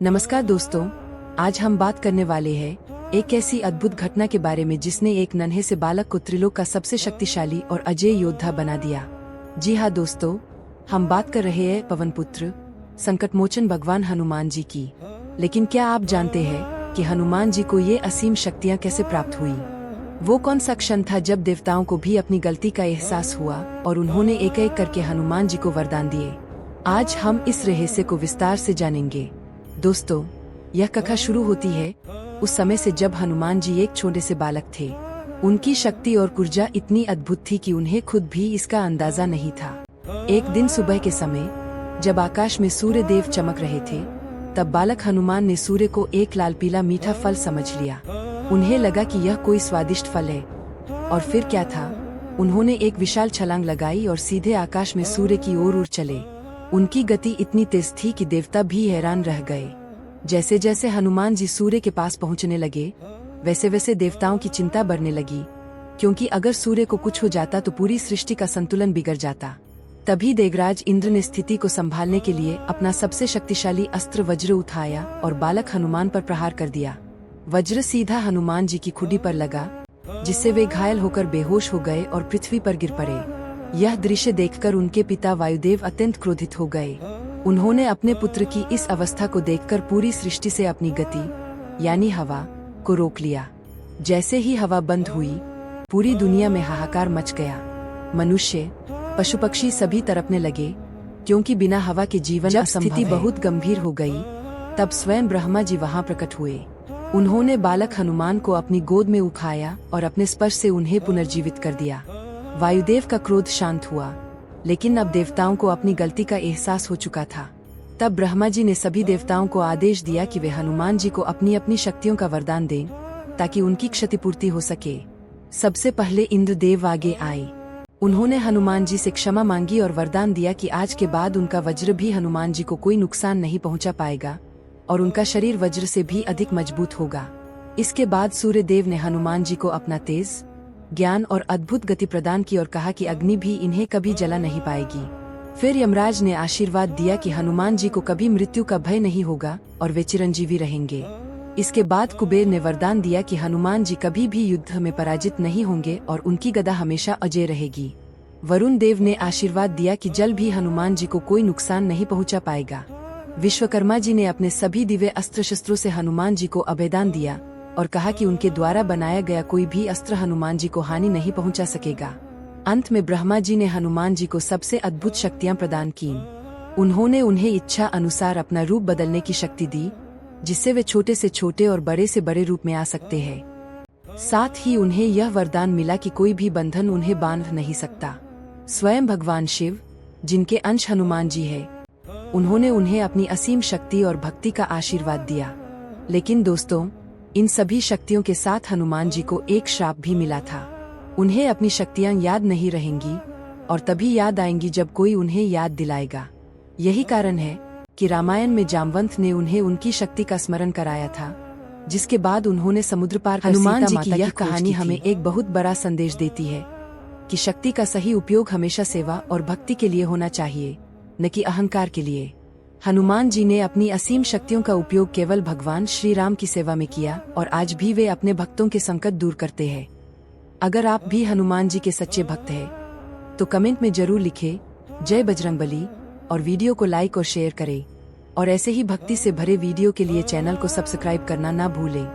नमस्कार दोस्तों, आज हम बात करने वाले हैं एक ऐसी अद्भुत घटना के बारे में जिसने एक नन्हे से बालक को त्रिलोक का सबसे शक्तिशाली और अजेय योद्धा बना दिया। जी हाँ दोस्तों, हम बात कर रहे हैं पवन पुत्र संकटमोचन भगवान हनुमान जी की। लेकिन क्या आप जानते हैं कि हनुमान जी को ये असीम शक्तियाँ कैसे प्राप्त हुई? वो कौन सा क्षण था जब देवताओं को भी अपनी गलती का एहसास हुआ और उन्होंने एक एक करके हनुमान जी को वरदान दिए? आज हम इस रहस्य को विस्तार से जानेंगे। दोस्तों, यह कथा शुरू होती है उस समय से जब हनुमान जी एक छोटे से बालक थे। उनकी शक्ति और ऊर्जा इतनी अद्भुत थी कि उन्हें खुद भी इसका अंदाजा नहीं था। एक दिन सुबह के समय जब आकाश में सूर्य देव चमक रहे थे, तब बालक हनुमान ने सूर्य को एक लाल पीला मीठा फल समझ लिया। उन्हें लगा कि यह कोई स्वादिष्ट फल है। और फिर क्या था, उन्होंने एक विशाल छलांग लगाई और सीधे आकाश में सूर्य की ओर उड़ चले। उनकी गति इतनी तेज थी कि देवता भी हैरान रह गए। जैसे जैसे हनुमान जी सूर्य के पास पहुंचने लगे, वैसे वैसे देवताओं की चिंता बढ़ने लगी, क्योंकि अगर सूर्य को कुछ हो जाता तो पूरी सृष्टि का संतुलन बिगड़ जाता। तभी देवराज इंद्र ने स्थिति को संभालने के लिए अपना सबसे शक्तिशाली अस्त्र वज्र उठाया और बालक हनुमान पर प्रहार कर दिया। वज्र सीधा हनुमान जी की खुडी पर लगा, जिससे वे घायल होकर बेहोश हो गए और पृथ्वी पर गिर पड़े। यह दृश्य देखकर उनके पिता वायुदेव अत्यंत क्रोधित हो गए। उन्होंने अपने पुत्र की इस अवस्था को देखकर पूरी सृष्टि से अपनी गति यानी हवा को रोक लिया। जैसे ही हवा बंद हुई, पूरी दुनिया में हाहाकार मच गया। मनुष्य, पशु पक्षी सभी तड़पने लगे, क्योंकि बिना हवा के जीवन जब स्थिति बहुत गंभीर हो गई, तब स्वयं ब्रह्मा जी वहां प्रकट हुए। उन्होंने बालक हनुमान को अपनी गोद में उठाया और अपने स्पर्श से उन्हें पुनर्जीवित कर दिया। वायुदेव का क्रोध शांत हुआ, लेकिन अब देवताओं को अपनी गलती का एहसास हो चुका था। तब ब्रह्मा जी ने सभी देवताओं को आदेश दिया कि वे हनुमान जी को अपनी अपनी शक्तियों का वरदान दें, ताकि उनकी क्षतिपूर्ति हो सके। सबसे पहले इंद्रदेव आगे आए। उन्होंने हनुमान जी से क्षमा मांगी और वरदान दिया कि आज के बाद उनका वज्र भी हनुमान जी को कोई नुकसान नहीं पहुंचा पाएगा और उनका शरीर वज्र से भी अधिक मजबूत होगा। इसके बाद सूर्यदेव ने हनुमान जी को अपना तेज, ज्ञान और अद्भुत गति प्रदान की और कहा कि अग्नि भी इन्हें कभी जला नहीं पाएगी। फिर यमराज ने आशीर्वाद दिया कि हनुमान जी को कभी मृत्यु का भय नहीं होगा और वे चिरंजीवी रहेंगे। इसके बाद कुबेर ने वरदान दिया कि हनुमान जी कभी भी युद्ध में पराजित नहीं होंगे और उनकी गदा हमेशा अजय रहेगी। वरुण देव ने आशीर्वाद दिया कि जल भी हनुमान जी को कोई नुकसान नहीं पहुंचा पाएगा। विश्वकर्मा जी ने अपने सभी दिव्य अस्त्र शस्त्रों से हनुमान जी को अभयदान दिया और कहा कि उनके द्वारा बनाया गया कोई भी अस्त्र हनुमान जी को हानि नहीं पहुंचा सकेगा। अंत में ब्रह्मा जी ने हनुमान जी को सबसे अद्भुत शक्तियां प्रदान की। उन्होंने उन्हें इच्छा अनुसार अपना रूप बदलने की शक्ति दी, जिससे वे छोटे से छोटे और बड़े से बड़े रूप में आ सकते हैं। साथ ही उन्हें यह वरदान मिला कि कोई भी बंधन उन्हें बांध नहीं सकता। स्वयं भगवान शिव, जिनके अंश हनुमान जी है, उन्होंने उन्हें अपनी असीम शक्ति और भक्ति का आशीर्वाद दिया। लेकिन दोस्तों, इन सभी शक्तियों के साथ हनुमान जी को एक श्राप भी मिला था। उन्हें अपनी शक्तियां याद नहीं रहेंगी और तभी याद आएंगी जब कोई उन्हें याद दिलाएगा। यही कारण है कि रामायण में जामवंत ने उन्हें उनकी शक्ति का स्मरण कराया था, जिसके बाद उन्होंने समुद्र पार कर हनुमान जी की यह कहानी हमें एक बहुत बड़ा संदेश देती है कि शक्ति का सही उपयोग हमेशा सेवा और भक्ति के लिए होना चाहिए, न कि अहंकार के लिए। हनुमान जी ने अपनी असीम शक्तियों का उपयोग केवल भगवान श्री राम की सेवा में किया और आज भी वे अपने भक्तों के संकट दूर करते हैं। अगर आप भी हनुमान जी के सच्चे भक्त हैं, तो कमेंट में जरूर लिखें जय बजरंगबली और वीडियो को लाइक और शेयर करें। और ऐसे ही भक्ति से भरे वीडियो के लिए चैनल को सब्सक्राइब करना ना भूलें।